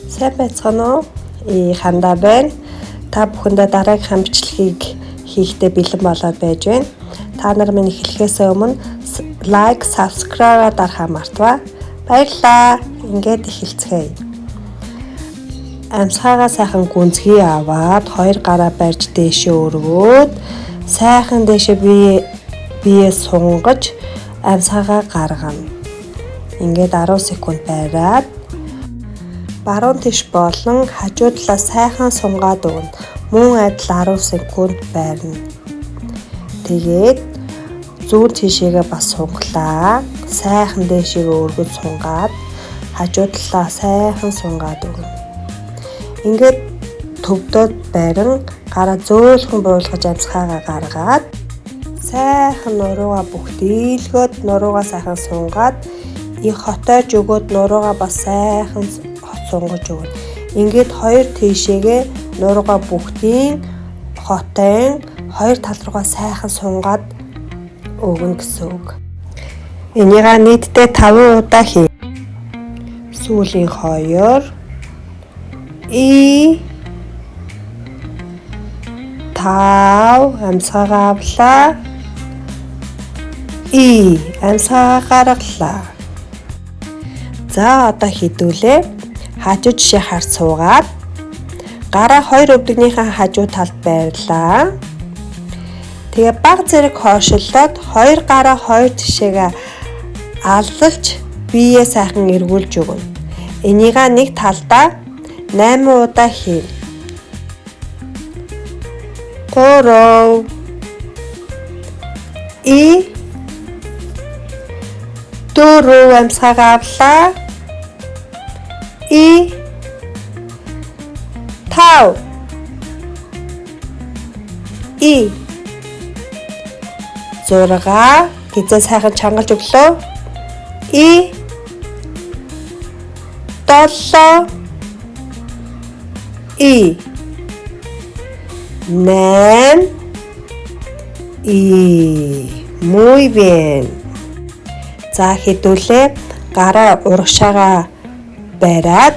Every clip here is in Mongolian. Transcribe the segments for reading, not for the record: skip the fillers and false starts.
Сайн байцгаана уу? Хандаа байна. Та бүхэндээ дараагийн бичлэгийг хийхдээ бэлэн болоод байж байна. Та нар минь эхлэхээс өмнө лайк, subscribe дарахаа мартаваа. Баярлалаа. Ингээд эхэлцгээе. Амьсгаагаа сайхан гүнзгий аваад 2 гараа барьж дээшээ өргөөд сайхан дээшээ бие сунгаж амьсгаагаа гаргана. Ингээд 10 секунд байраад баруун тийш болон хажуу талаа сайхан сунгаад өгнө. Мөн адил 10 секунд байрна. Тэгээд зүүн тишээгээ бас сунглаа. Сайхан дээшээгээ өргөж сунгаад хажуу талаа сайхан сунгаад өгнө. Ингээд төвдөөд байран гараа зөөлхөн буулгаж амьсгаагаа гаргаад сайхан нуруугаа бүгдийлгөөд нуруугаа сайхан сунгаад хотойж өгөөд нуруугаа бас сайхан сунгаж өгнө. Ингээд хоёр тишээгээ нуруугаа бүгдийн хотойн хоёр тал руугаа сайхан сунгаад өгнө гэсэн үг. Энийг нийтдээ 5 удаа хий. Сүүлийн 2 тав амьсгаагаа авлаа. Амьсгаагаа гаргалаа. За одоо хийдүүлээ. Хажуу жишээ харж суугаад гараа 2 өвдөгнийхээ хажуу талд байрлаа. Тэгээ баг зэрэг хойшлоод 2 гараа 2 жишээгээ аллалж биеэ сайхан эргүүлж өгнө. Энийг нэг талдаа 8 удаа хийнэ. 3 4 амьсгаагаа авлаа. 5 6 гизээ сайхан чангалж өглөө. 7 8 Muy bien. За хэдүүлээ гараа урагшаага бариад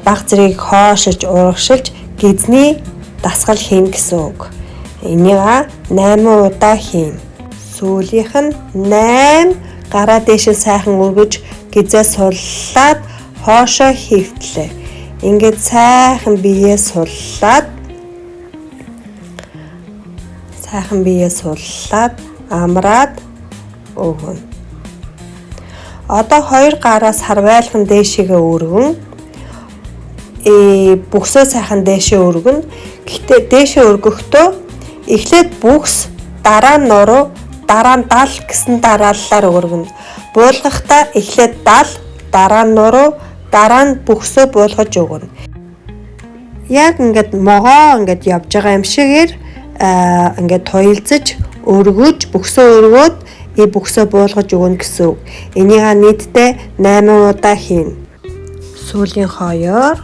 баг зэрэг хоошиж урагшилж гизний дасгал хийн гэсэн үг. Энийг 8 удаа хийн. Сүүлийнх нь 8 гараа дээшээ сайхан өргөж гизээ суллаад хоошоо хөвтлээ. Ингээд сайхан биеэ суллаад амраад өгнө. Одоо 2 гараас харвайлхан дээшээгээ өргөн бүксөө сайхан дээшээ өргөн. Гэхдээ дээшээ өргөхдөө эхлээд бүкс дараа нь нуруу дараа нь дал гэсэн дарааллаар өргөнө. Буулгахдаа эхлээд дал дараа нь нуруу дараа нь бүксөө буулгаж өгнө. Яг ингээд могоо ингээд явж байгаа юм шигээр ингээд туйлзаж өргөж бүксөө өргөөд бүксөө буулгаж өгнө гэсэн үг. Энийг нийтдээ 8 удаа хийнэ. Сүүлийн 2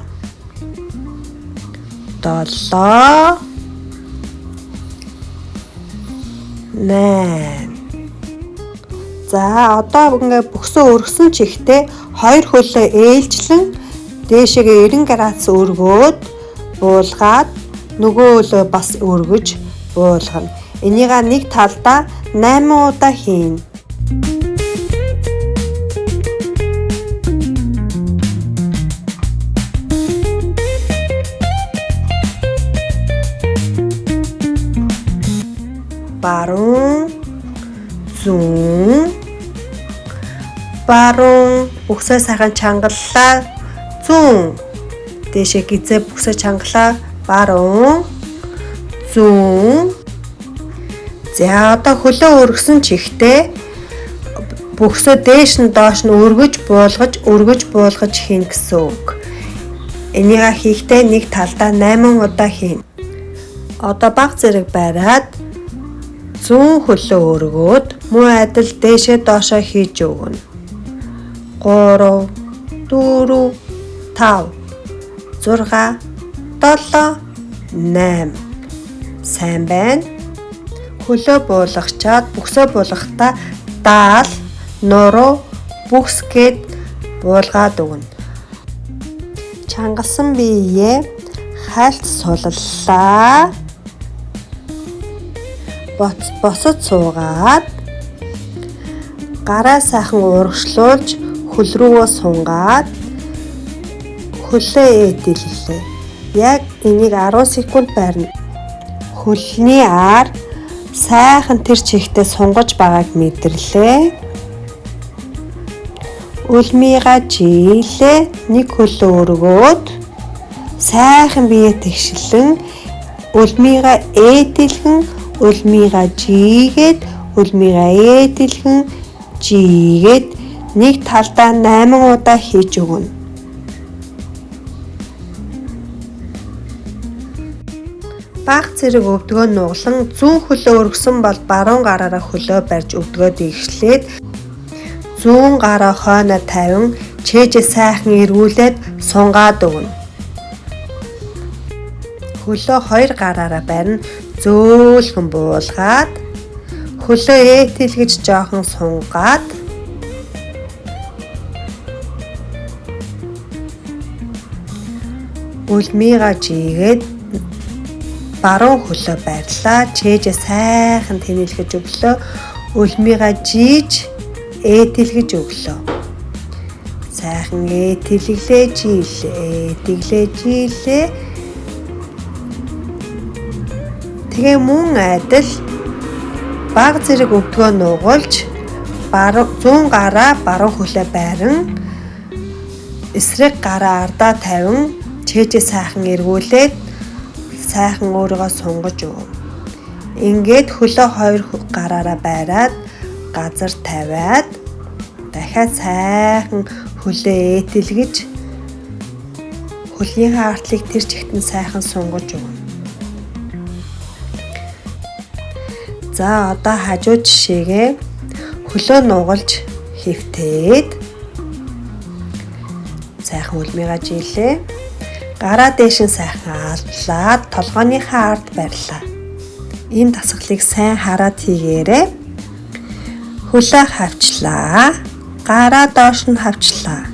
7 8. За одоо ингээд бүксөө өргөсөн чихтэй 2 хөлөө ээлжлэн дээшээгээ 90 градус өргөөд буулгаад нөгөө хөлөө бас өргөж буулгана. Энийг нэг талдаа 8 удаа хийнэ. Баруун, зүүн, баруун бүксээ сайхан чангаллаа. Зүүн дээшээ гизээ бүксээ чангалаа. Баруун, зүүн. За одоо хөлөө өргөсөн чихтэй бүксөө дээш нь доош нь өргөж буулгаж хийн гэсэн үг. Энийг хийхдээ нэг талдаа 8 удаа хийн. Одоо баг зэрэг бариад зүүн хөлөө өргөөд мөн адил дээшээ доошоо хийж өгнө. 3 4 5 6 7 8. Сайн байна. Хөлөө буулгачаад бүксөө буулгахдаа даал, нуруу, бүкс гээд буулгаад өгнө. Чангалсан биеэ хальт суллаа. Босод суугаад гараа сайхан урагшлуулж хөл рүүгээ сунгаад хөлөө ээдэллээ. Яг энийг 10 секунд байрна. Хөлний ар сайхан тэр чигтээ сунгаж байгааг мэдэрлээ. Үлмийга жилээ нэг хөлөө өргөөд сайхан бие тэгшлэн үлмийга ээдэлгэн үлмийга жигээд үлмийга ээдэлгэн жигээд нэг талдаа 8 удаа хийж өгнө. Бага зэрэг өвдгөө нуглан зүүн хөлөө өргөсөн бол баруун гараараа хөлөө барьж өвдгөө дэгшлээд зүүн гараа хойноо тавин чэжээ сайхан эргүүлээд сунгаад өгнө. Хөлөө 2 гараараа барина зөөлхөн буулгаад хөлөө ээтэлгэж жоохон сунгаад үлмийга жигээд баруун хөлөө барьлаа. Чэжээ сайхан тэнэлгэж өглөө. Үлмийга жийж ээдэлгэж өглөө. Сайхан ээдэлглээ жилээ. Тэгээ мөн адил бага зэрэг өвдгөө нугуулж зүүн гараа баруун хөлөө байран эсрэг гараа ардаа тавин чэжээ сайхан эргүүлээд сайхан өөрийгөө сунгаж өгнө. Ингээд хөлөө 2 гараараа байраад газар тавиад дахиад сайхан хөлөө ээдэлгэж хөлнийхээ артлыг тэр чигтэн сайхан сунгаж өгнө. За одоо хажуу жишээгээ хөлөө нугалж хэвтээд сайхан үлмийга жилээ. Гараа дээш нь сайхан алдлаад толгойнхаа ард барьлаа. Энэ дасгалыг сайн хараад хийгээрэй. Хөлөө хавчлаа. Гараа доош нь хавчлаа.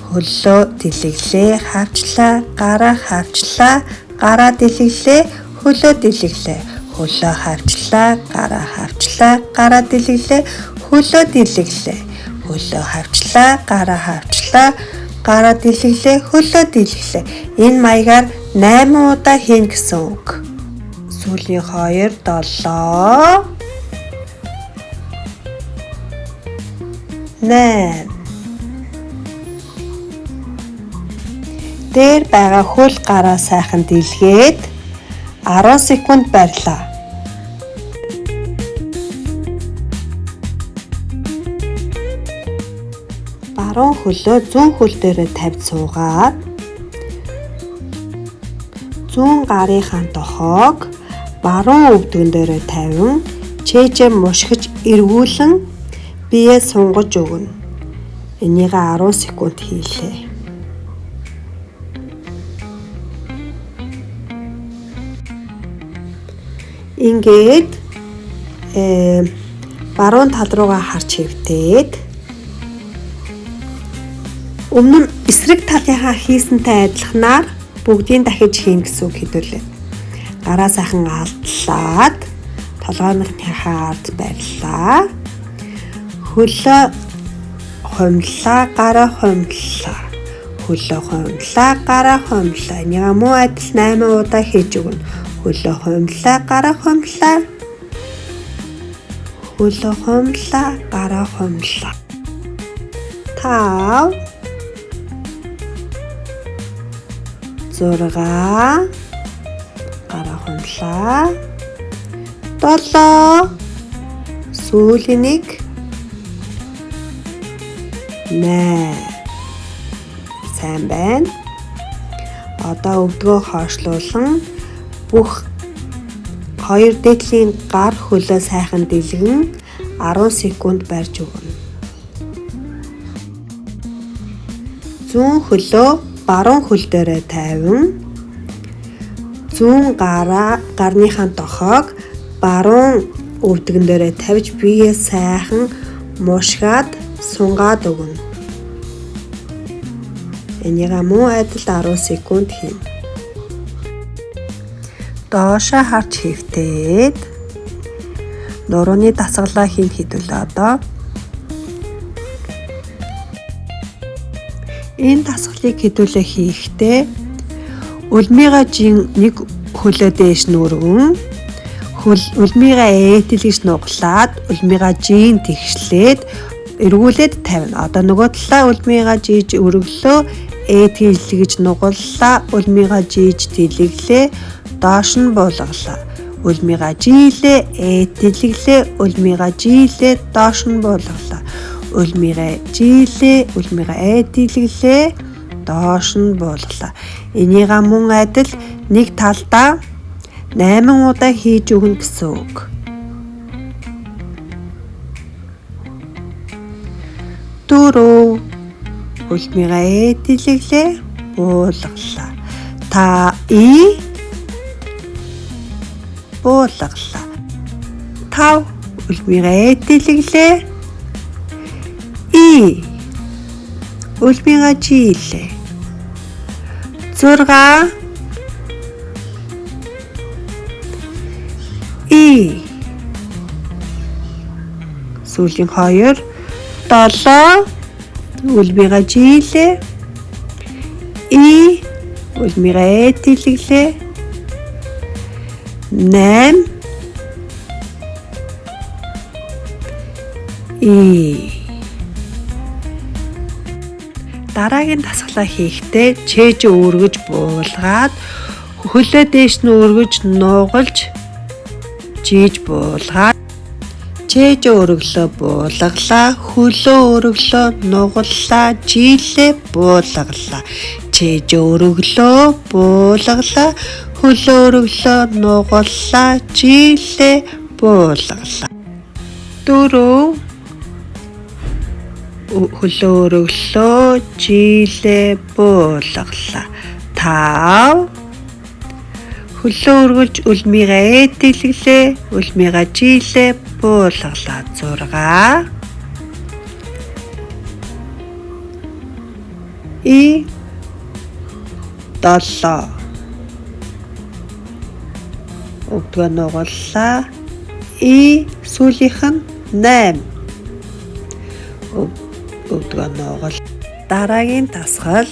Хөлөө дэлгэглээ, хавчлаа, гараа хавчлаа, гараа дэлгэглээ, хөлөө дэлгэглээ. Хөлөө хавчлаа, гараа хавчлаа, гараа дэлгэглээ, хөлөө дэлгэглээ. Хөлөө хавчлаа, гараа хавчлаа, гараа дэлгэглээ, хөлөө дэлгэглээ. Энэ маягаар 8 удаа хийн гэсэн үг. Сүүлийн 2 7 8. Дээр байгаа хөл гараа сайхан дэлгээд 10 секунд барьлаа. Баруун хөлөө зүүн хөл дээрээ тавьж суугаад зүүн гарынхаа дохоог баруун өвдгөн дээрээ тавин чэжээ мушгиж эргүүлэн биеэ сунгаж өгнө. Энийг 10 секунд хийлээ. Ингээд баруун тал руугаа харж хэвтээд өмнө нь эсрэг талынхаа хийсэнтэй адилханаар бүгдийг дахиж хийн гэсэн үг хэдүүлээ. Гараа сайхан алдлаад толгойнхаа ард барьлаа. Хөлөө хумлаа, гараа хумлаа. Хөлөө хумлаа, гараа хумлаа. Энийг муу адил 8 удаа хийж өгнө. Хөлөө хумлаа, гараа хумлаа. Хөлөө хумлаа, гараа хумлаа. 5 6 гараа хумлаа. 7 сүүлийн 1 8. Сайн байна. Одоо өвдгөө хойшлуулан бүх 2 дээдлийн гар хөлөө сайхан дэлгэн 10 секунд барьж өгнө. Зүүн хөлөө баруун хөл дээрээ тавин зүүн гарныхаа дохоог баруун өвдгөн дээрээ тавьж биеэ сайхан мушгаад сунгаад өгнө. Энийг мөн адил 10 секунд хийнэ. Доошоо харж хэвтээд нурууны дасгалаа хийн хэдүүлээ одоо. Энэ дасгалыг хэдүүлээ хийхдээ үлмига жин нэг хөлөө дээш нүргэн үлмига ээтэл гэж нуглаад үлмига жин тэгшлээд эргүүлээд тавина. Одоо нөгөө талаа үлмига жиж өргөлөө ээтэл гэж нуглаа үлмига жиж тэлэглээ доош нь буулгалаа. Үлмига жилээ ээтэлглээ үлмига жилээ доош нь буулгалаа. Үлмига жилээ үлмига ээтэлглээ доош нь буулгалаа. Энийг мөн адил нэг талдаа 8 удаа хийж өгнө гэсэн үг. Дөрөв үлмига ээтэлглээ буулгалаа. Та буулгалаа. 5 үлмига ээтэлглээ үлмига жилээ. 6 сүүлийн 2 7 үлмига жилээ үлмига ээтэлглээ 8 дараагийн дасгалаа хийхдээ чээж өргөж буулгаад хөлөө дээш нь өргөж нугалж жиж буулгаад чээж өргөлөө буулгалаа хөлөө өргөлөө нугаллаа жилээ буулгалаа чээж өргөлөө буулгалаа хөлөө өргөлөө нугаллаа жилээ буулгалаа 4 хөлөө өргөлөө жилээ буулгалаа 5 хөлөө өргөлж үлмига ээтэлглээ үлмига жилээ буулгалаа 6 7 өгдгөө нугаллаа сүүлийнх нь 8 өгдгөө нугал дараагийн дасгал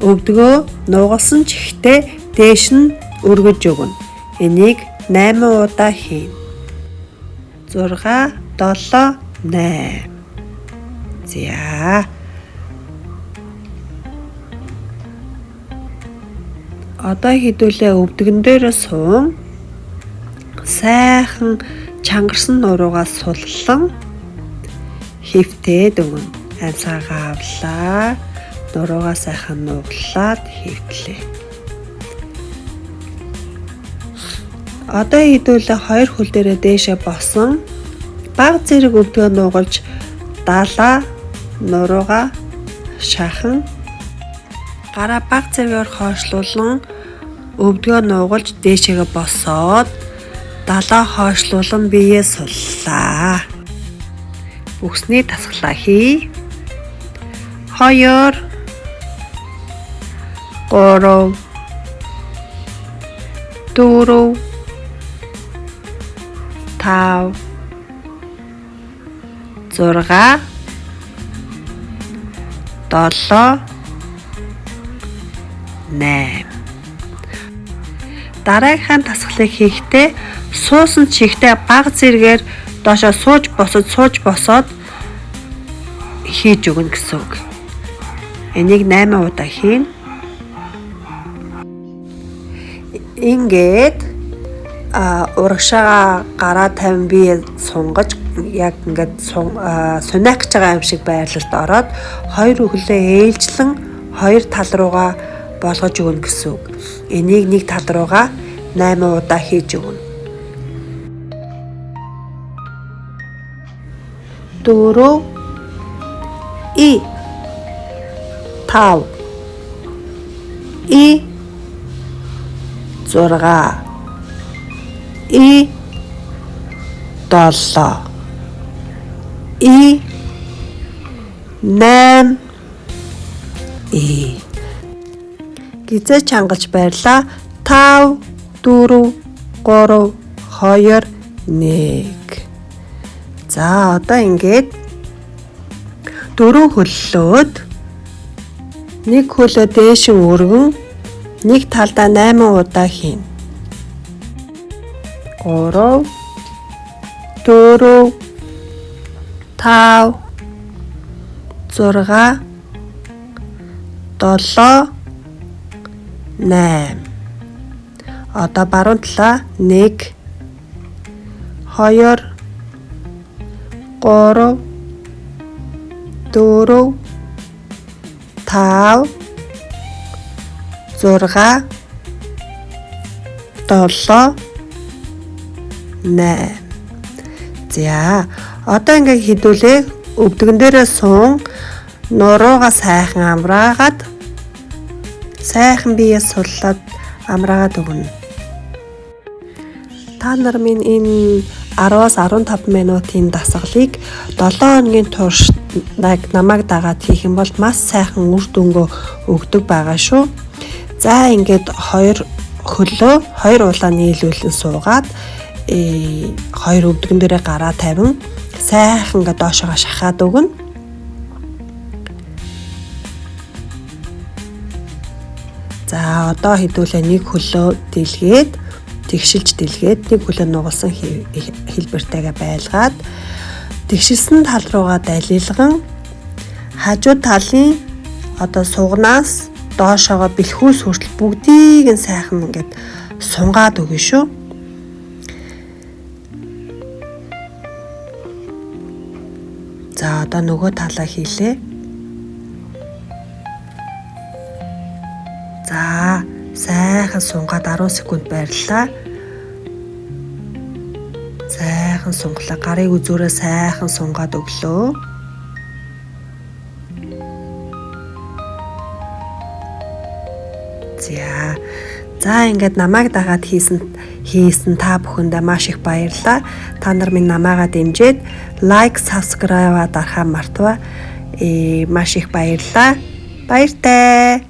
өгдгөө нугалсан чихтэй дээш нь өргөж өгнө. Энийг 8 удаа хийн. 6 7 8 За одоо хэдүүлээ өвдгөн дээр суун сайхан чангарсан нуруугаас суллан хөвтөөд өгнө. Амьсгаагаа авлаа. Нуруугаа сайхан нуглаад хөвтлээ. Одоо хэдүүлээ 2 хөл дээрээ дээшээ босон баг зэрэг өвдгөө нугалж даалаа нуруугаа шахан гараа баг зэргээр хойшлуулан өвдгөө нугалж дээшээгээ босоод далаа хойшлуулан биеэ суллаа. Бүхсний дасгалаа хий. 2 3 4 5 6 7 8 дараагийнхаа дасгалыг хийхдээ суусан чихтэй баг зэргээр доошоо сууж босоод хийж өгнө гэсэн үг. Энийг 8 удаа хийн. Ингээд урагшаа гараа 50 бие сунгаж яг ингээд сунаах гэж байгаа юм шиг байрлалд ороод 2 өглөө ээлжлэн 2 тал руугаа болгож өгнө гэсэн үг. Энийг нэг тал руугаа 8 удаа хийж өгнө. 4 5 6 7 8 Гизээ чангалж баярлаа. 5 4 3 2 1. За одоо ингээд 4 хөллөөд нэг хөлөө дээшин өргөн нэг талдаа 8 удаа хийн. 3 4 5 6 7 8. Одоо баруун талаа 1 2 3 4 5 6 7 8. За одоо ингээ хідүүлээ. Өвдгөн дээрээ суун, нуруугаа сайхан амраагаад сайхан биеэ суллаад амраагаад өгнө. Та нар минь энэ 10-аас 15 минутын дасгалыг 7 хоногийн турш намайг дагаад хийх юм бол маш сайхан үр дүнгөө өгдөг байгаа шүү. За ингээд 2 хөлөө 2 улаа нийлүүлэн суугаад 2 өвдгөн дээрээ гараа тавин сайхан ингээд доошоо шахаад өгнө. За одоо хэдүүлээ нэг хөлөө дэлгээд тэгшилж дэлгээд нэг хөлөө нугалсан хэлбэртэйгээ байлгаад тэгшилсэн тал руугаа далилган хажуу талын одоо сугнаас доошоогоо бэлхүүс хүртэл бүгдийг нь сайхан ингээд сунгаад өгнө шүү. За одоо нөгөө талаа хийлээ. За сайхан сунгаад 10 секунд байрлаа. Сайхан сунглаа. Гарыг үзүүрээ сайхан сунгаад өглөө. За ингээд намайг дагаад хийсэн та бүхэндээ маш их баярлалаа. Та нар минь намайгаа дэмжиж лайк, subscribe дарахаа мартаваа. Маш их баярлалаа. Баяртай.